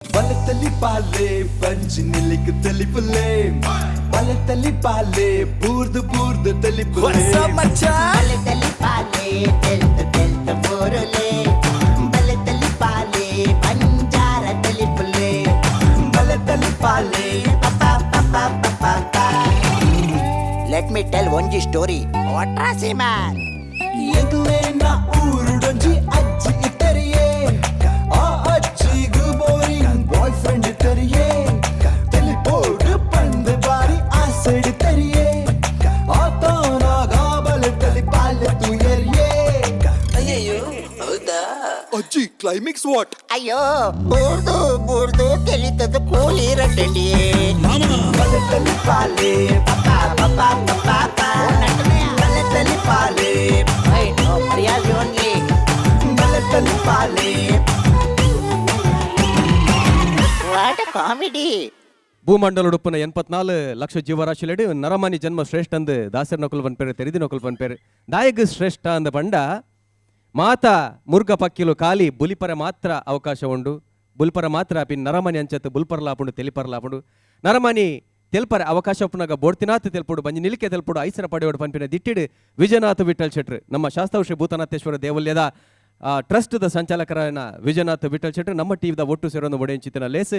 ಬಲೆ ತಲಿಪಾಲೆ ಪಂಚ್ ನಿಲಿಕ್ ತಲಿಪುಲೆ ಬಲೆ ತಲಿಪಾಲೆ ಬೂರ್ದು ಬೂರ್ದು ತಲಿಪುಲೆ ಬಲೆ ತಲಿಪಾಲೆ ತೆಲ್ತ ಬೋರಲೆ ಬಲೆ ತಲಿಪಾಲೆ ಪಂಜಾರ ತಲಿಪುಲೆ ಬಲೆ ತಲಿಪಾಲೆ ಲೆಟ್ ಮಿ ಟೆಲ್ ಒಂಜಿ ಸ್ಟೋರಿ ಒಟ್ರಾಸಿ ಮ್ಯಾನ್ ಎದುರೇನ ಊರುಡೊಂಜಿ ಅಜ್ಜಿ ಇಟ್ಟರಿಯೇ ಆ ಅಜ್ಜಿಗೂ ಬೋರಿಂಗ್ ಬಾಯ್ ಫ್ರೆಂಡ್ ಇಟ್ಟರಿಯೇ ತಲಿಪೋಡು ಪಂದ್ ಬಾರಿ ಆಸೆಡ್ ತರಿಯೇ ಆತನಾಗ ಬಲೆ ತಲಿಪಾಲೆ ತುಯರಿಯೇ ಅಯ್ಯೋ ಹೌದಾ ಅಜ್ಜಿ ಕ್ಲೈಮ್ಯಾಕ್ಸ್ ವಾಟ್ ಅಯ್ಯೋ ಬೂರ್ದು ಬೂರ್ದು ತೆಲಿತದ ಕೂಲಿರಟ್ಟಂಡಿಯೇ ಬಲೆ ತಲಿಪಾಲೆ ಬಲೆ ತಲಿಪಾಲೆ ಬಲೆ ತಲಿಪಾಲೆ ವಾಟ್ ಕಾಮಿಡಿ ಭೂಮಂಡಲುಡುಪ್ಪುನ 84 ಲಕ್ಷ ಜೀವರಾಶಿಲೆಡು ನರಮಾನಿ ಜನ್ಮ ಶ್ರೇಷ್ಠ ಅಂದು ದಾಸರ್ ನಕುಲ್ ಪನ್ಪೇರು ತೆರಿದಿ ನಕುಲ್ ಪನ್ಪೇರು ದಾಯಗ್ ಶ್ರೇಷ್ಠ ಅಂದ ಪಂಡ ಮಾತ ಮುರ್ಗ ಪಕ್ಕಿಲು ಖಾಲಿ ಬುಲಿಪರ ಮಾತ್ರ ಅವಕಾಶ ಉಂಡು ಬುಲ್ಪರ ಮಾತ್ರ ಪಿನ್ ನರಮನಿ ಅಂಚತ್ತು ಬುಲ್ಪರ್ಲಾಪುಂಡು ತೆಲಿಪರ್ಲಾಪುಂಡು ನರಮನಿ ತೆಲ್ಪರ ಅವಕಾಶ ಉಪ್ಪುನಾಗ ಬೋಡ್ತಿನಾಥ್ ತೆಲ್ಪುಡು ಬಂಜಿ ನಿಲಿಕೆ ತೆಲ್ಪುಡು ಐಸರ ಪಡೆಯೋಡು ಪನ್ಪಿನ ದಿಟ್ಟಿಡು ವಿಜಯನಾಥ್ ವಿಠಲ್ ಶೆಟ್ರು ನಮ್ಮ ಶಾಸ್ತ್ರ ಶ್ರೀ ಭೂತನಾಥೇಶ್ವರ ದೇವಾಲಯದ ಟ್ರಸ್ಟ್ದ ಸಂಚಾಲಕರಾದ ವಿಜಯನಾಥ್ ವಿಠಲ್ ಶೆಟ್ರು ನಮ್ಮ ಟಿವಿದ ಒಟ್ಟು ಸೇರೊಂದು ಒಡೆಯಂಚಿತ್ತಿನ ಲೇಸ್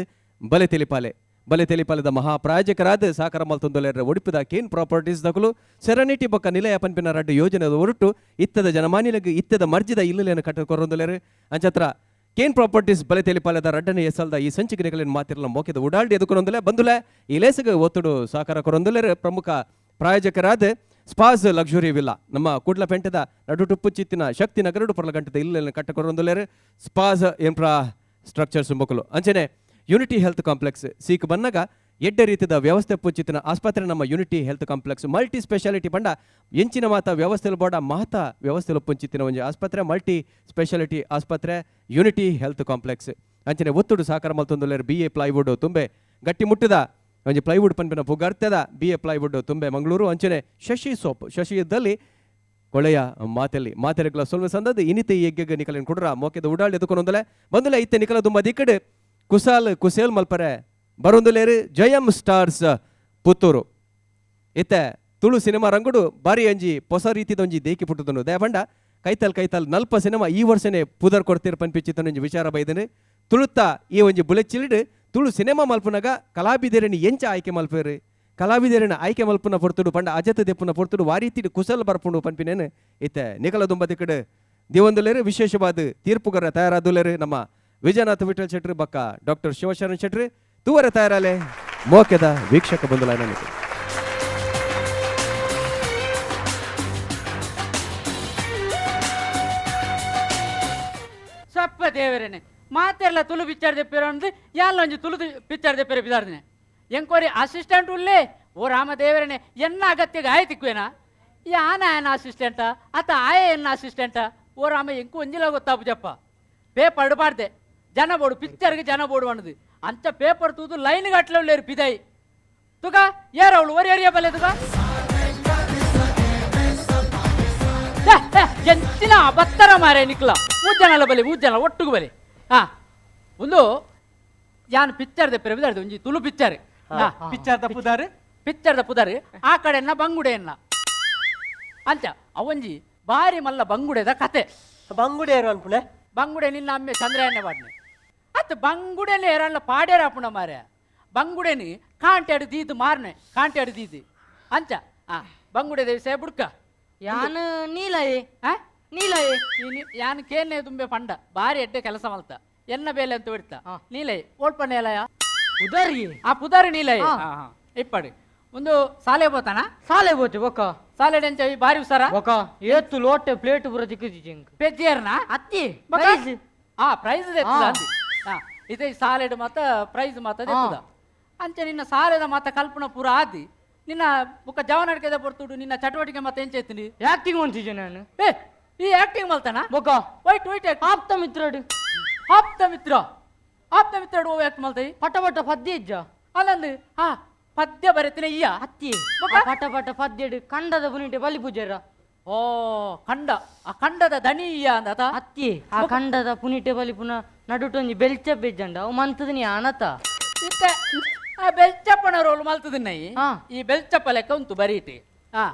ಬಲೆ ತೆಲಿಪಾಲೆದ ಮಹಾಪ್ರಾಯೋಜಕರಾದ ಸಾಕಾರ ಮಲ್ತೊಂದೊಲೆರ ಒಡಿಪದ ಕೇನ್ ಪ್ರಾಪರ್ಟೀಸ್ ದಕಲು ಸೆರನಿಟಿ ಬೊಕ್ಕ ನಿಲಯ ಪನ್ಪಿನ ರಡ್ಡು ಯೋಜನೆ ಹೊರಟು ಇತ್ತದ ಜನಮಾನಿಲಗೆ ಇತ್ತದ ಮರ್ಜಿದ ಇಲ್ಲಲೇನು ಕಟ್ಟಕೊರೊಂದೊಲೆರು ಅಂಚತ್ರ ಕೇನ್ ಪ್ರಾಪರ್ಟೀಸ್ ಬಲೆ ತೆಲಿಪಾಲೆದ ರಡ್ಡನೆ ಎಸಲ್ದ ಈ ಸಂಚಿಕೆಗಳಿನ ಮಾತಿರಲ ಮೋಕೆದ ಉಡಾಲ್ಡಿ ಎದುಕೊಂದೊಂದಲೆ ಬಂದುಲೆ ಈ ಲೇಸಿಗೆ ಒತ್ತುಡು ಸಾಕಾರ ಕೊರೊಂದೊಲೆರು ಪ್ರಮುಖ ಪ್ರಾಯೋಜಕರಾದ ಸ್ಪಾಸ್ ಲಕ್ಸುರಿ ವಿಲ್ಲಾ ನಮ್ಮ ಕೂಡ್ಲಪೇಂಟದ ನಡು ಟುಪ್ಪು ಚಿತ್ತಿನ ಶಕ್ತಿ ನಗರಡು ಪರ್ಲಗಂಟದ ಇಲ್ಲೆಲ್ಲ ಕಟ್ಟಕೊರೊಂದೊಲೆರು ಸ್ಪಾಸ್ ಇನ್ಫ್ರಾ ಸ್ಟ್ರಕ್ಚರ್ಸ್ ಮೊಕಲು ಅಂಚನೆ ಯೂನಿಟಿ ಹೆಲ್ತ್ ಕಾಂಪ್ಲೆಕ್ಸ್ ಸೀಕ್ ಬನ್ನಗ ಎಡ್ಡೆ ರೀತಿಯ ವ್ಯವಸ್ಥೆ ಪುಚ್ಚಿತ್ತಿನ ಆಸ್ಪತ್ರೆ ನಮ್ಮ unity health complex multi speciality ಬಂಡ ಎಂಚಿನ ಮಾತ ವ್ಯವಸ್ಥೆಲು ಬೋಡ ಮಹತ ವ್ಯವಸ್ಥೆಲು ಪುಂಚಿತ್ತಿನ ಒಂಜಿ ಆಸ್ಪತ್ರೆ ಮಲ್ಟಿ ಸ್ಪೆಷಾಲಿಟಿ ಆಸ್ಪತ್ರೆ ಯೂನಿಟಿ ಹೆಲ್ತ್ ಕಾಂಪ್ಲೆಕ್ಸ್ ಅಂಚನೆ ಒತ್ತುಡು ಸಾಕಾರ ಮಲ್ತೊಂದುಲ್ಲೇರು BA ಪ್ಲೈವುಡ್ ತುಂಬೆ ಗಟ್ಟಿ ಮುಟ್ಟಿದ ಒಂಜಿ ಪ್ಲೈವುಡ್ ಪನ್ಪಿನ ಪುಗರ್ತದ BA ಪ್ಲೈವುಡ್ ತುಂಬೆ ಮಂಗಳೂರು ಅಂಚನೆ ಶಶಿ ಸೋಪ್ ಶಶಿಯಲ್ಲಿ ಕೊಳೆಯ ಮಾತೆರೆಗ್ಲ ಸೊಲ್ವೆ ಸಂದದ್ದು ಇನಿತೆ ಎಗ್ಗೆಗ ನಿಕಲಿನ ಕುಡ್ರ ಮೋಕೆದ ಉಡಾಳ್ ಎದುಕೊಂದೊಂದಲೆ ಬಂದುಲೆ ಇತ್ತೆ ನಿಕಲ ತುಂಬ ದಿಕ್ಕಡು ಕುಸೇಲ್ ಮಲ್ಪರೆ ಬರೊಂದುಲೇರು ಜಯಂ ಸ್ಟಾರ್ಸ್ ಪುತ್ತೂರು ಇತ್ತೆ ತುಳು ಸಿನಿಮಾ ರಂಗುಡು ಬಾರಿ ಅಂಜಿ ಹೊಸ ರೀತಿದ ಒಂಜಿ ದೇಕಿ ಪುಟ್ಟದನು ದಯಪಂಡ ಕೈತಲ್ ನಲ್ಪ ಸಿನಿಮಾ ಈ ವರ್ಷನೇ ಪುದರ್ ಕೊಡ್ತೀರ ಪನ್ಪಿಚ್ಚಿತ್ತನ ಒಂಜಿ ವಿಚಾರ ಬೈದನು ತುಳುತ್ತಾ ಈ ಒಂಜಿ ಬುಲೆಟ್ ಚಿಲಿಡು ತುಳು ಸಿನಿಮಾ ಮಲ್ಪುನಾಗ ಕಲಾವಿದರನಿ ಎಂಚ ಆಯ್ಕೆ ಮಲ್ಪೇರು ಕಲಾವಿದರನ ಆಯ್ಕೆ ಮಲ್ಪುನ ಪೊರ್ತುಡು ಪಂಡ ಅಜತ ದೆಪ್ಪುನ ಪೊರ್ತುಡು ವಾರೀತಿಡು ಕುಸಲ್ ಬರ್ಪುಂಡು ಪನ್ಪಿನೇನು ಇತ್ತೆ ನಿಕಲ ದುಂಬ ದಿಕ್ಕಡು ದಿವಂದುಲೇರು ವಿಶೇಷವಾದ ತೀರ್ಪುಗರ ತಯಾರಾದುಲೇರು ನಮ್ಮ ವಿಜಯನಾಥ್ ವಿಠಲ್ ಶೆಟ್ರು ಬಕ್ಕ ಡಾಕ್ಟರ್ ಶಿವಶರಣ್ ಶೆಟ್ರು ತೂವರೆ ತಯಾರಾಲೆ ಮೋಕೆದ ವೀಕ್ಷಕ ಬಂಧುಲ ನನಗೆ ಸಪ್ಪ ದೇವರೇನೆ ಮಾತೆಲ್ಲ ತುಳು ಪಿಕ್ಚರ್ ತೆಪ್ಪಿರೋ ಅಂದ್ರೆ ಯಾಲ್ಲ ಒಂಜಿ ತುಳು ಪಿಕ್ಚರ್ ತೆಪ್ಪಿರ ಬಿದಾರ್ನೆ ಎಂಕೋರಿ ಅಸಿಸ್ಟೆಂಟ್ ಉಳ್ಳೇ ಓ ರಾಮ ದೇವರೇನೆ ಎನ್ನ ಅಗತ್ಯಗೆ ಆಯ ತಿಕ್ವೇನಾ ಯಾನ ಅಸಿಸ್ಟೆಂಟ ಅತ್ತ ಆಯ ಎನ್ನ ಅಸಿಸ್ಟೆಂಟ ಓ ರಾಮ ಎಂಕು ಒಂಜಿಲ ಗೊತ್ತಾಪು ಜಪ್ಪ ಪೇಪರ್ ಇಡಬಾರ್ದೆ ಜನ ಬೋಡು ಪಿಕ್ಚರ್ಗೆ ಜನ ಬೋಡು ಅನ್ನೋದು ಅಂಚ ಪೇಪರ್ ತೂದು ಲೈನ್ ಗಟ್ಲೆ ಉಳ್ಳೇರು ಪಿದಾಯಿ ತುಗ ಯಾರ ಅವಳು ಒರಿ ಅರಿಯ ಬಲ್ಲೆ ತುಗ ಎಂಚಿನ ಬತ್ತರ ಮಾರೇ ನಿಕ್ಲ ಮೂಜನಲ್ಲ ಬಲೆ ಮೂಜನ ಒಟ್ಟಿಗೆ ಬಲೆ ಹಾ ಒಂದು ಯಾನ್ ಪಿಕ್ಚರ್ ದೆಪ್ಪರೆ ಬಿದಾರ್ದು ಒಂಜಿ ತುಳು ಪಿಕ್ಚರ್ ಪಿಕ್ಚರ್ದ ಪುದಾರು ಆ ಕಡೆನ್ನ ಬಂಗುಡೆಯನ್ನ ಅಂಚ ಅವಂಜಿ ಬಾರಿ ಮಲ್ಲ ಬಂಗುಡೆದ ಕತೆ ಬಂಗುಡೆ ಅನ್ಪುಣೆ ಬಂಗುಡೆ ನಿನ್ನ ಅಮ್ಮೆ ಚಂದ್ರಯನ್ನೇ ಬಾಡ್ನೆ ಅತ್ತ ಬಂಗುಡೆನೆ ಎರಲ್ಲ ಪಾಡ್ಯಾರ ಅಪ್ಪುಣ ಮಾರ್ಯ ಬಂಗುಡೆನಿ ಕಾಂಟ್ಯಾಡು ದೀದು ಮಾರ್ನೆ ಕಾಂಟ್ಯಾಡು ದೀದು ಅಂಚ ಬಂಗುಡೆ ದೇವಸೆ ಬುಡ್ಕ ಯಾನ್ ನೀಲಯೇ ನೀಲಯೇ ಯಾನ್ ಕೇನೆ ತುಂಬೆ ಪಂಡ ಬಾರಿ ಎಡ್ಡೆ ಕೆಲಸ ಮಲ್ತ ಎನ್ನ ಬೇಲೆ ಅಂತ ಬಿಡ್ತಾ ನೀಲಯೇ ಓಡ್ಪಣ್ಣೆ ಎಲ್ಲಯ ಉದರಿ ಪುದಾರಿ ನೀಲಯೇ ಇಪ್ಪಡಿ ಒಂದು ಸಾಲೆ ಬೋತಾನ ಸಾಲೆ ಬೋತೆ ಬೊಕ್ಕ ಸಾಲೆ ಡೆಂಚ ಬಾರಿ ಉಸಾರ ಬೊಕ್ಕ ಏತ್ತು ಲೋಟೆ ಪ್ಲೇಟ್ ಪೂರ ದಿಕ್ಕುಜಿಂಗ್ ಪೆಜ್ಜಿಯರ್ನ ಅತ್ತಿ ಪ್ರೈಸ್ ಪ್ರೈಸ್ ದೆತ್ತದ ಅಂದಿ ಇದೇ ಸಾಲೆಡ್ ಮಾತ ಪ್ರೈಸ್ ಮಾತ ದೆತ್ತದ ಅಂಚ ನಿನ್ನ ಸಾಲೆದ ಮಾತ ಕಲ್ಪನಾ ಪೂರ ಆದಿ ನಿನ್ನ ಬುಕ್ಕ ಜವನಡಿಕೆದ ಪೊರ್ತುಡು ನಿನ್ನ ಚಟುವಟಿಕೆ ಮತ್ತೆ ಎಂಚ ಎತ್ತೀನಿ ಆಕ್ಟಿಂಗ್ ಒಂತಿದ್ದೆ ನಾನು ಈ ಆಕ್ಟಿಂಗ್ ಮಲ್ತಾನ ಬೊಕ್ಕ ವೈಟ್ ಆಪ್ತ ಮಿತ್ರಡು ಆಪ್ತ ಮಿತ್ರಡು ಓ ಆಕ್ಟ್ ಮಲ್ತೈ ಪಟ ಪದ್ಯ ಇಜ್ಜ ಅಲ್ಲಂದು ಪದ್ಯ ಬರೀತೀನಿ ಅಯ್ಯ ಅತ್ತಿ ಪಟ ಪದ್ಯಡು ಕಂಡದ ಬುನಿಟೆ ಬಲಿ ಪೂಜಾರ ಓ ಕಂಡ ಆ ಕಂಡದ ದಣಿಯ ಅಂದ ಅತ್ತಿ ಆ ಕಂಡದ ಪುನಿಟೆ ಬಲಿ ಪುನಃ ನಡುಟೊಂಜಿ ಬೆಲ್ಚ ಬೆಜ್ಜಂಡ ಅವು ಮಂತದಿನಿ ಅನತ ಇತ್ತೆ ಆ ಬೆಲ್ಚಪ್ಪನ ರೋಲ್ ಮಲ್ತದಿನ್ನೈ ಹಾ. ಈ ಬೆಲ್ಚಪ್ಪ ಲೆಕ್ಕ ಉಂಟು ಬರೀಟಿ ಹಾ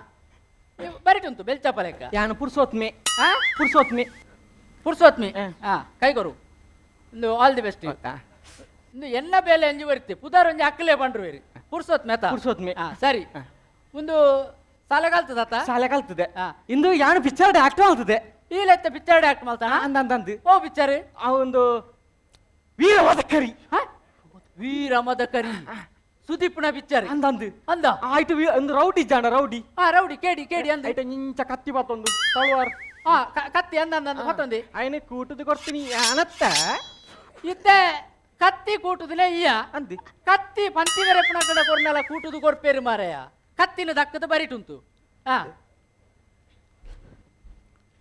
ಬರೀಟಿ ಉಂಟು ಬೆಲ್ಚಪ್ಪ ಲೆಕ್ಕ ಯಾನು ಪುರ್ಸೋತ್ಮೆ ಹಾ ಪುರ್ಸೋತ್ಮೆ ಪುರ್ಸೋತ್ಮಿ ಹಾ. ಹಾ ಕೈಗೊರು ಒಂದು ಆಲ್ ದಿ ಬೆಸ್ಟ್ ಒಂದು ಎನ್ನ ಬೇಲೆ ಅಂಜಿ ಬರುತ್ತೆ ಪುದಾರ್ ಒಂಜಿ ಅಕ್ಕಲೇ ಬಂಡ್ರು ಬೇರೆ ಪುರ್ಸೋತ್ಮಿ ಆತ ಪುರ್ಸೋತ್ಮೆ. ಹಾ ಸರಿ ಒಂದು ಸಾಲಗಾಲ್ತದಾತ ಶಾಲೆ ಕಲ್ತದೆ ಹಾ. ಇಂದು ಯಾನು ಪಿಕ್ಚರ್ ಆಕ್ಟ್ ಮಾಡ್ತದೆ ಈ ಲೆತ್ತ ಪಿಕ್ಚರ್ ಆಕ್ಟ್ ಮಾಡ್ತಾನ ಅಂದಂದು ಓ ಪಿಕ್ಚರ್ ಆ ಒಂದು ವೀರವಾದ ಕರಿ ವೀರಮದ ಕರಿ ಸುದೀಪ್ನ ಪಿಕ್ಚರ್ ಅಂದಂದು ಅಂದ ಆಯ್ತು ಒಂದು ರೌಡಿ ಜಾಣ ರೌಡಿ ಹಾ ರೌಡಿ ಕೇಡಿ ಕೇಡಿ ಅಂದ ಆಯ್ತು ನಿಂಚ ಕತ್ತಿ ಬತ್ತೊಂದು ತಳುವಾರ್ ಹಾ ಕತ್ತಿ ಅಂದ ಮತ್ತೊಂದಿ ಆಯ್ನೆ ಕೂಟದ ಕೊಡ್ತೀನಿ ಅನತ್ತ ಇತ್ತೆ ಕತ್ತಿ ಕೂಟುದಿನೇ ಇಯ್ಯ ಅಂದಿ ಕತ್ತಿ ಪಂತಿವರೆಪ್ಪನ ಕಡೆ ಕೊರ್ನೆಲ್ಲ ಕೂಟುದು ಕೊರ್ಪೇರು ಮಾರಾಯ ಕತ್ತಿನ ದಕ್ಕದ ಬರಿಟುಂಟು ಹಾ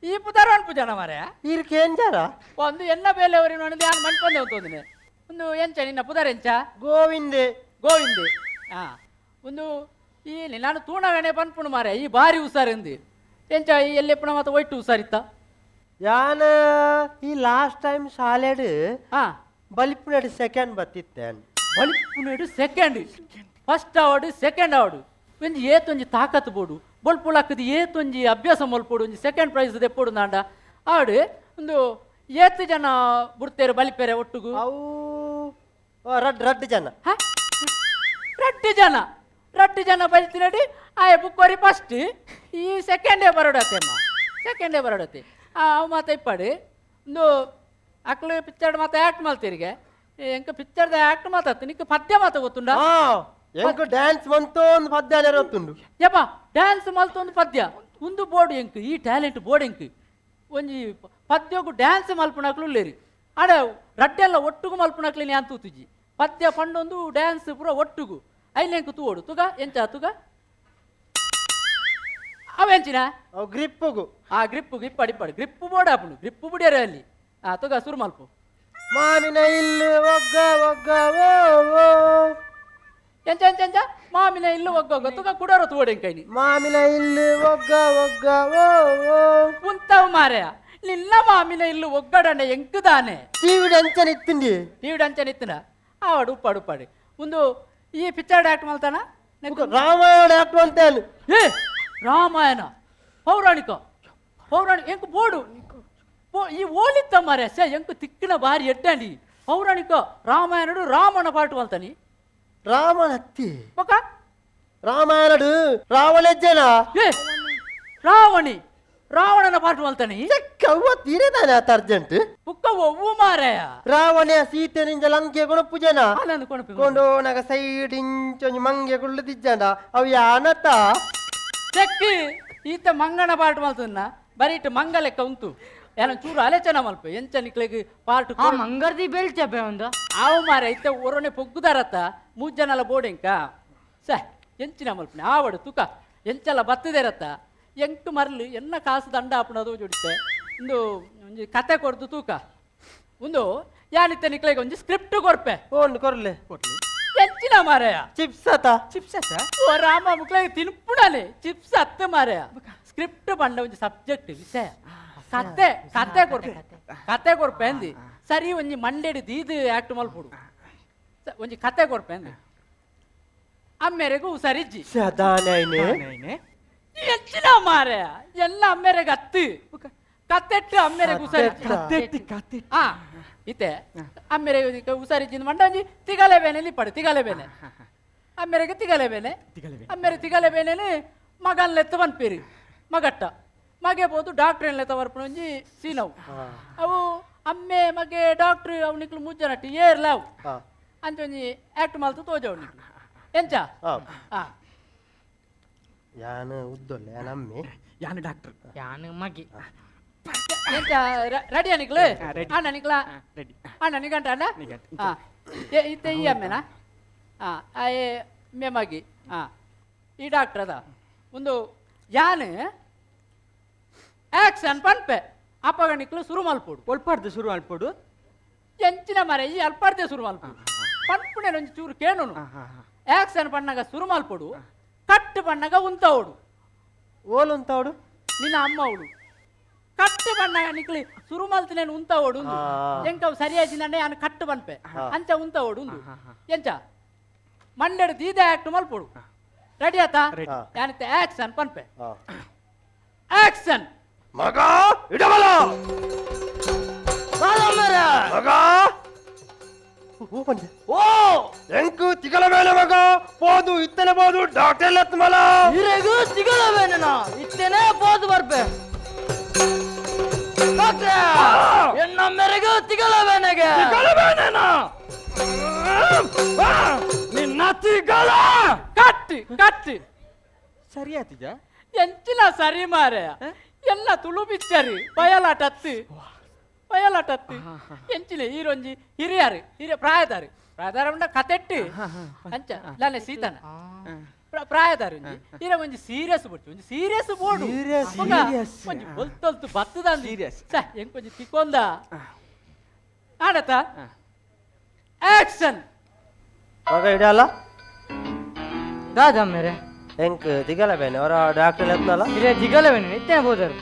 ಈ ಪುದಾರ ಪೂಜಾನ ಮಾರಾಯ ಇರ್ಕೇನ್ ಜರ ಒಂದು ಎನ್ನ ಬೇಲೆಯವರಿ ನೋಡಿ ನಾನು ಮನ್ಪಂದೆ ಹೋಗ್ತೋದಿನಿ ಒಂದು ಎಂಚ ನಿನ್ನ ಪುದಾರ ಎಂಚ ಗೋವಿಂದೆ ಗೋವಿಂದೆ ಹಾ ಒಂದು ಈ ನಾನು ತೂಣಗಣೆ ಪನ್ಪುಣು ಮಾರಾಯ ಈ ಭಾರಿ ಹುಷಾರಿಂದಿ ಎಂಚ ಈ ಎಲ್ಲೆಪ್ಪಣ ಮತ್ತೆ ಒಯ್ಟು ಹುಷಾರಿತ್ತ ಯಾನ ಈ ಲಾಸ್ಟ್ ಟೈಮ್ ಶಾಲೆಡ್ ಹಾ ಬಲಿಪುನಡಿ ಸೆಕೆಂಡ್ ಬತ್ತಿತ್ತೇನ್ ಬಲಿಪುನೇಡು second first award second award ಒಂಜಿ ಏತೊಂಜಿ ತಾಕತ್ ಬೋಡು ಬೊಲ್ಪುಳಕ್ಕದು ಏತೊಂಜಿ ಅಭ್ಯಾಸ ಮಲ್ಪೋಡು ಒಂಜಿ ಸೆಕೆಂಡ್ ಪ್ರೈಸ್ ದೆಪ್ಪೋಡು ನಾಂಡ ಆಡ್ ಒಂದು ಏತು ಜನ ಬುಡ್ತೇರು ಬಲಿಪೇರೆ ಒಟ್ಟುಗು ಅವು ರಡ್ ಜನ ಹ? ರಡ್ಡು ಜನ ಬಲಿತಿನಡಿ ಆಯ ಬುಕ್ಕೋರಿ ಫಸ್ಟ್ ಈ ಸೆಕೆಂಡೇ ಬರೋಡತ್ತೆ ಅಮ್ಮ ಸೆಕೆಂಡೇ ಬರೋಡತ್ತೆ ಅವು ಮಾತ ಇಪ್ಪಡಿ ಒಂದು ಅಕ್ಳು ಪಿಕ್ಚರ್ ಮಾತ ಆ್ಯಕ್ಟ್ ಮಾಡ್ತೀರಿಗೆ ಎಂಕ ಪಿಕ್ಚರ್ದ ಆ್ಯಕ್ಟ್ ಮಾತಾಡ್ತೀನಿ ನಿಕ್ಕ ಪದ್ಯ ಮಾತ ಗೊತ್ತುಂಡ ಎಂಕ್ ಡ್ಯಾನ್ಸ್ ಬಂತು ಒಂದು ಪದ್ಯ ಗೊತ್ತುಂಡು ಯಪ್ಪ ಡ್ಯಾನ್ಸ್ ಮಲ್ತೊಂದು ಪದ್ಯ ಒಂದು ಬೋರ್ಡ್ ಎಂಕ್ ಈ ಟ್ಯಾಲೆಂಟ್ ಬೋರ್ಡ್ ಎಂಕ್ ಒಂಜಿ ಪದ್ಯಗೂ ಡ್ಯಾನ್ಸ್ ಮಲ್ಪುನಕ್ಲು ಉಳ್ಳೇರಿ ಆಡ ರಡ್ಡೆಲ್ಲ ಒಟ್ಟುಗು ಮಲ್ಪುನಕ್ಲಿ ನಾನು ತೂತುಜಿ ಪದ್ಯ ಪಂಡೊಂದು ಡ್ಯಾನ್ಸ್ ಪೂರ ಒಟ್ಟುಗು ಐಲೆಂಕ್ ತೂವೋಡು ತುಗ ಎಂಚ ತುಗ ಅವೆಂಚಿನ ಅವು ಗ್ರಿಪ್ಪುಗು ಆ ಗ್ರಿಪ್ಪು ಇಪ್ಪಡಿ ಗ್ರಿಪ್ಪು ಬೋರ್ಡ್ ಆಪುಂಡು ಗ್ರಿಪ್ಪು ಬಿಡಿಯರ ಅಲ್ಲಿ ತುಗ ಸುರು ಮಲ್ಪು ಮಾವಿನ ಇಲ್ಲು ಒಗ್ಗ ಒಗ್ಗ ಓ ಓ ಎಂಚ ಎಂಚ ಎಂಚ ಮಾಮಿನ ಇಲ್ಲು ಒಗ್ಗ ತುಗ ಕುಡೋರು ತೂವಡೆ ಕೈನಿ ಮಾವಿನ ಇಲ್ಲು ಒಗ್ಗ ಒಗ್ಗ ಓ ಓ ಉಂತವು ಮಾರೆಯ ನಿನ್ನ ಮಾಮಿನ ಇಲ್ಲು ಒಗ್ಗಡನೆ ಎಂಕುದಾನೆ ಟಿವಿ ಅಂಚನ ಇತ್ತಿಂಡಿ ಟಿವಿ ಅಂಚೆ ನಿತ್ತನ ಆವಾಡು ಉಪ್ಪಾಡು ಒಂದು ಈ ಪಿಕ್ಚರ್ ಆಕ್ಟ್ ಮಾಡ್ತಾನ ರಾಮಾಯಣ ಆಕ್ಟ್ ಅಂತೇನು ಏ ರಾಮಾಯಣ ಪೌರಾಣಿಕ ಎಂಕು ಬೋಡು ಈ ಓಲಿತ್ತ ಮಾರೆ ಸೆ ಎಂಕು ತಿಕ್ಕಿನ ಬಾರಿ ಎಡ್ಡಂಡಿ ಪೌರಾಣಿಕ ರಾಮಾಯಣಡು ರಾಮನ ಪಾಟು ಅಂತಾನಿ ರಾಮನ ಹತ್ತಿ ಪಕ್ಕ ರಾಮಾಯಣಡು ರಾವಣಜ್ಜನ ಏ ರಾವಣನ ಪಾಟು ಅಂತಾನಿ ತೀರೇದಾನೆ ಆತ ಅರ್ಜೆಂಟ್ ಪುಕ್ಕ ಒವ್ವು ಮಾರೆಯ ರಾವಣ ಸೀತೆ ನಿಂಜ ಲಂಕೆ ಕೊಣಪು ಜನ ನಾನು ಕೊಣಪಿ ಕೊಂಡೋನಗ ಸೈಡ್ ಇಂಚೊಂಜಿ ಮಂಗೆ ಕುಳ್ಳದಿಜ್ಜಂಡ ಅವು ಯಾನತ ಚೆಕ್ಕಿ ಈತ ಮಂಗನ ಪಾಟು ಮಲ್ತನ್ನ ಬರೀಟ್ ಮಂಗ ಲೆಕ್ಕ ಉಂಟು ಏನೋ ಚೂರು ಆಲೋಚನೆ ಮಲ್ಪ ಎಂಚ ನಿಕ್ಲಿಗೆ ಪಾರ್ಟ್ ಆ ಮಂಗರ್ದಿ ಬೆಳ್ಚಪ್ಪೆ ಒಂದು ಆವು ಮಾರ ಇತ್ತ ಒರೊನೆ ಪೊಗ್ಗುದಾರತ್ತ ಮೂಜ್ಜನೆಲ್ಲ ಬೋಡೆಂಕ ಸ ಎಂಚಿನ ಮಲ್ಪನೆ ಆವಡು ತುಕ ಎಂಚೆಲ್ಲ ಬತ್ತದೇರತ್ತ ಎಂಟು ಮರ್ಲಿ ಎನ್ನ ಕಾಸು ದಂಡ ಆಪಣದು ಜೋಡಿತೆ ಒಂದು ಒಂಜಿ ಕತೆ ಕೊಡ್ದು ತೂಕ ಒಂದು ಯಾನಿತ್ತ ನಿಕ್ಲಿಗೆ ಒಂಜಿ ಸ್ಕ್ರಿಪ್ಟ್ ಕೊರ್ಪೆ ಓನ್ ಕೊರ್ಲೆ ಕೊಡ್ಲಿ ಎಂಚಿನ ಮಾರಯ ಚಿಪ್ಸ್ ಅತ ಚಿಪ್ಸ್ ಅತ್ತ ಓ ರಾಮ ಮುಕ್ಳಿಗೆ ತಿನ್ಪುಡನೆ ಚಿಪ್ಸ್ ಅತ್ತ ಮಾರಯ ಸ್ಕ್ರಿಪ್ಟ್ ಬಂಡ ಒಂಜಿ ಸಬ್ಜೆಕ್ಟ್ ವಿಷಯ ಕತೆ ಕೊರ್ಪೆ ಅಂದಿ ಸರಿ ಒಂಜಿ ಮಂಡೆಡು ದೀದು ಆಕ್ಟ್ ಮಲ್ಪುಡು ಒಂಜಿ ಕತೆ ಕೊರ್ಪೆ ಅಂದಿ ಅಮ್ಮೆರೆಗೂ ಹುಷಾರಿಜ್ಜಿ ಹೆಚ್ಚಿನ ಮಾರೆ ಎಲ್ಲ ಅಮ್ಮೆರೆಗೆ ಹತ್ತು ಕತ್ತೆಟ್ಟು ಅಮ್ಮೆರೆಗೆ ಹುಷಾರಿಜ್ಜಿ ಹಾ ಇತ್ತೆ ಅಮ್ಮೆರೆಗೆ ಹುಷಾರಿಜ್ಜಿನ ಮಂಡ ಒಂಜಿ ತಿಗಲೆ ಬೇನೆಲಿ ಪಡು ತಿಗಲೆ ಬೇನೆ ಅಮ್ಮೆರೆಗೆ ತಿಗಲೆ ಬೇನೆ ಅಮ್ಮೆರೆ ತಿಗಲೆ ಬೇನೆಲಿ ಮಗನ್ಲೆತ್ತ ಬಂದ್ಪೇರಿ ಮಗಟ್ಟ ಮಗೆ ಬೋದು ಡಾಕ್ಟ್ರ್ ಎಲ್ಲ ತವರ್ಪಣ ಒಂಜಿ ಸೀನವು ಅವು ಅಮ್ಮೆ ಮಗೆ ಡಾಕ್ಟ್ರ್ ಅವು ನಿಕ್ಲು ಮುಜ್ಜನಟ್ಟಿ ಏರ್ಲ ಅವು ಅಂಚೊಂಜಿ ಆಕ್ಟ್ ಮಲ್ತು ತೋಜವು ನಿಕ್ಲು ಎಂಚ ಯಾನು ಉದ್ದೊಲ್ಲೆ ಯಾನಮ್ಮೆ ಯಾನು ಡಾಕ್ಟರ್ ಯಾನು ಮಗಿ ಎಂಚ ರೆಡಿಯಾ ನಿಕ್ಲು ಅಣ್ಣ ನಿಕ್ಲ ಅಣ್ಣ ನಿಗಂಟ ಅಣ್ಣ ಇತ್ತೆ ಈ ಅಮ್ಮೆನಾ ಏ ಮೆ ಮಗಿ ಈ ಡಾಕ್ಟರ್ ಅದ ಒಂದು ಯಾನು ಆಕ್ಷನ್ ಪನ್ಪೆ ಅಪ್ಪಗ ನಿಕ್ಲು ಶುರು ಮಲ್ಪೋಡು ಒಳ್ಪಾಡ್ದು ಶುರು ಮಲ್ಪೋಡು ಎಂಚಿನ ಮರೆ ಈ ಅಲ್ಪಾಡ್ದೆ ಶುರು ಮಲ್ಪೋಡು ಪನ್ಪುಣೆ ಒಂಜಿ ಚೂರು ಕೇಣೋನು ಆಕ್ಷನ್ ಪಣ್ಣಗ ಶುರು ಮಲ್ಪೋಡು ಕಟ್ಟು ಪಣ್ಣಗ ಉಂತವಡು ಓಲ್ ಉಂತವಡು ನಿನ್ನ ಅಮ್ಮ ಅವಳು ಕಟ್ಟು ಬಣ್ಣ ನಿಕ್ಲಿ ಸುರು ಮಲ್ತಿನೇನು ಉಂತ ಓಡು ಎಂಕ ಸರಿಯಾಜಿಂದಂಡೆ ಯಾನು ಕಟ್ಟು ಬನ್ಪೆ ಅಂಚ ಉಂತ ಓಡು ಎಂಚ ಮಂಡ್ಯಡ್ ದೀದೆ ಆಕ್ಟ್ ಮಲ್ಪೋಡು ರೆಡಿ ಆತಾ ಯಾನಿತ್ತೆ ಆಕ್ಷನ್ ಪನ್ಪೆ ಆಕ್ಷನ್ ಮಗ ಇಡಬಲ ಮಗ ಓ ಎಂಕು ತಿಗಲ ಮೇಲೆ ಮಗ ಪೋದು ಇತ್ತನೆ ಬೋದು ಡಾಕ್ಟರ್ ಲತ್ ಮಲ ಇರೆಗೂ ತಿಗಳವೇನ ಇತ್ತೇನೆ ಪೋದು ಬರ್ಪೆ ಡಾಕ್ಟ್ರೆ ಎನ್ನ ಮೇರೆಗೂ ತಿಗಳವೇನಗೆ ತಿಗಲಬೇನೇನ ನಿನ್ನ ತಿಗಲ ಕಟ್ಟು ಕಟ್ಟು ಸರಿ ಆತಿಜ ಎಂಚಿನ ಸರಿ ಮಾರೆ ಎಲ್ಲ ತುಳು ಪಿಚ್ಚರಿ ಬಯಲಾಟತ್ತು ಎಂಚಿನ ಈರೊಂಜಿ ಹಿರಿಯ ಪ್ರಾಯದಾರಿ ಉಂಡ ಕತೆಟ್ಟಿ ಅಂಚ ಲಾನೆ ಸೀತನ ಪ್ರಾಯದಾರಿ ಒಂಜಿ ಈರ ಒಂಜಿ ಸೀರಿಯಸ್ ಬಿಟ್ಟು ಒಂಜಿ ಸೀರಿಯಸ್ ಬೋಡು ಒಂಜಿ ಬೊಲ್ತೊಲ್ತು ಬತ್ತದ ಸೀರಿಯಸ್ ಎಂಕೊಂಜಿ ತಿಕ್ಕೊಂದ ಆಡತ ಆಕ್ಷನ್ ಮಗ ಇಡಲ್ಲ ದಾದಾ ಮೇರೆ ಎಂಕ್ ತಿಗಲಬೇನೆ ಅವರ ಡಾಕ್ಟರ್ ಲತ್ನಲ್ಲ ಇರೆ ದಿಗಲವೇನೆ ಇತ್ತೇನೆ ಬೋದರು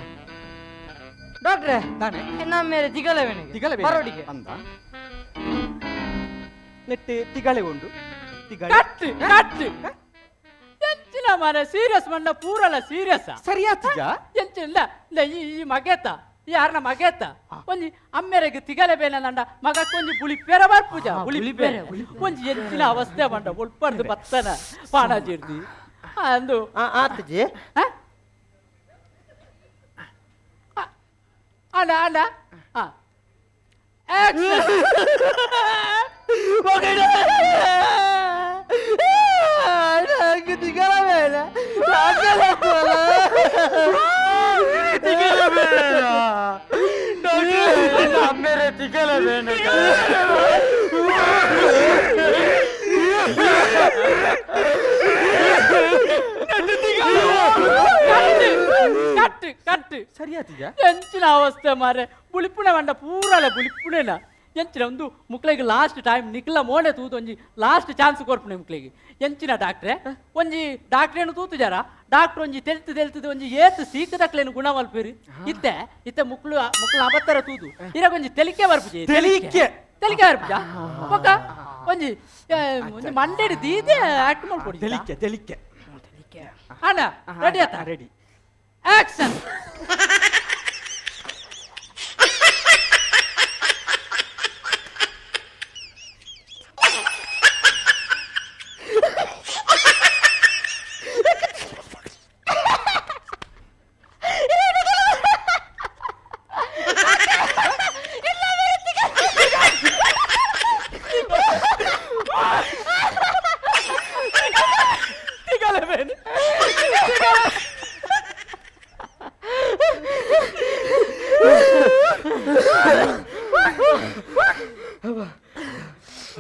ಡಾಕ್ಟ್ರೆ ಎನ್ನ ಮೇರೆ ದಿಗಲವೇನೆ ಬರೋಡಿಗೆ ಅಂದ ನೆಟ್ಟು ತಿಗಳೆ ಉಂಡು ಕಟ್ಟು ಕಟ್ಟು ಎಂಚಿನ ಮನೆ ಸೀರಿಯಸ್ ಮಂಡ ಪೂರಲ್ಲ ಸೀರಿಯಸ್ ಸರಿ ಆತಿಜ ಎಂಚಿಲ್ಲ ಈ ಮಗೆತ ಯಾರನ ಮಗೆತ ಒಂಜಿ ಅಮ್ಮೆರೆಗೆ ತಿಗಲೆ ಬೇನೆ ನಂಡ ಮಗಕ್ಕೊಂಜಿ ಪುಳಿಪೇರ ಬರ್ಪೂಜ ಪುಳಿಪೇರೆ ಒಂಜಿ ಎಂಚಿನ ಅವಸ್ಥೆ ಮಂಡ ಉಳ್ಪಡ್ದು ಬತ್ತನ ಪಾಣಾಜಿರ್ದಿ ಅಂದು ಆತಜಿ ಅಣ್ಣ ಅಣ್ಣ ಆಕ್ಷನ್ ಮೇರೆ ತಿಗಲವೇನೆ ಕಟ್ಟು ಕಟ್ಟು ಸರಿ ಆತಿಜ ಎಂಚಿನ ಅವಸ್ಥೆ ಮಾರೆ ಬುಳಿಪುಣೆ ಮಂಡ ಪೂರಲ್ಲ ಬುಳಿಪುಣೆನ ಎಂಚಿನ ಒಂದು ಮುಕ್ಳಿಗೆ ಲಾಸ್ಟ್ ಟೈಮ್ ನಿಕ್ಲ ಮೋನೆ ತೂತು ಒಂಜಿ ಲಾಸ್ಟ್ ಚಾನ್ಸ್ ಕೊರ್ಪುಣೆ ಮುಕ್ಳಿಗೆ ಎಂಚಿನ ಡಾಕ್ಟ್ರೆ ಒಂಜಿ ಡಾಕ್ಟ್ರೇನು ತೂತು ಜರ ಡಾಕ್ಟ್ರ್ ಒಂಜಿ ತೆಲ್ತದೆ ಒಂಜಿ ಏತ್ ಸೀಕದಕ್ಲೇನು ಗುಣ ಮಲ್ಪೇರಿ ಇತ್ತೆ ಮುಕ್ಳು ಅಬತ್ತರ ತೂತು ಇರಾಗ ಒಂಜಿ ತೆಲಿಕೆ ಬರ್ಪುಜಿ ತೆಲಿಕೆ ಬರ್ಪುಜ ಪಕ್ಕ ಒಂಜಿ ಮಂಡೇಡಿ ದೀದೆ ಆಕ್ಟ್ ಮಾಡ್ಕೊಡಿ ತೆಲಿಕೆ ಅಣ್ಣ ರೆಡಿ ಆತ ರೆಡಿ ಆಕ್ಷನ್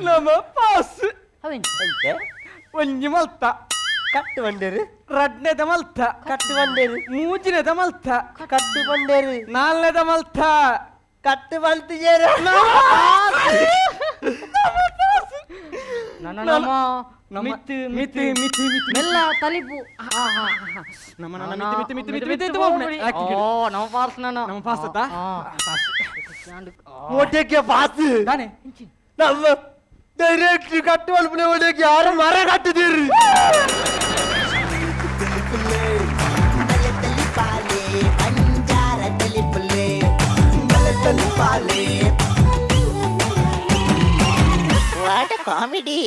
ನಮ್ಮ ಪಾಸ್ ಅವೇನು ಒಂಜಿ ಮಲ್ತ ಕಟ್ಟು ಬಂಡೇರಿ ರಡ್ನೆದ ಮಲ್ತ ಕಟ್ಟು ಬಂಡೇರಿ ಮೂಜಿನೆದ ಮಲ್ತ ಕಟ್ಟು ಬಂಡೇರಿ ನಾಲ್ನೆದ ಮಲ್ತ ಕಟ್ಟು ಬಂತಿಜೇರ ನಮ್ಮ ಮಿತ್ತು ಮಿತಿ ಮಿತಿ ಮಿತಿ ಮೆಲ್ಲ ತಲಿಪು ನಮ್ಮ ಮಿತಿ ಮಿತಿ ಮಿತಿ ಮಿತಿ ಮಿತಿ ಓ ನಮ್ಮ ಪಾಸ್ ನಮ್ಮ ಪಾಸ್ ಅತ್ತ ಓಟಕ್ಕೆ ಪಾಸ್ ತಾನೆ ನಮ್ಮ ಡೈರೆಕ್ಟ್ ಕಟ್ಟು ಅಲ್ಪನೆ ಓಟಕ್ಕೆ ಯಾರು ಮರ ಕಟ್ಟಿದಿರಿ ವಾಟ್ ಕಾಮಿಡಿ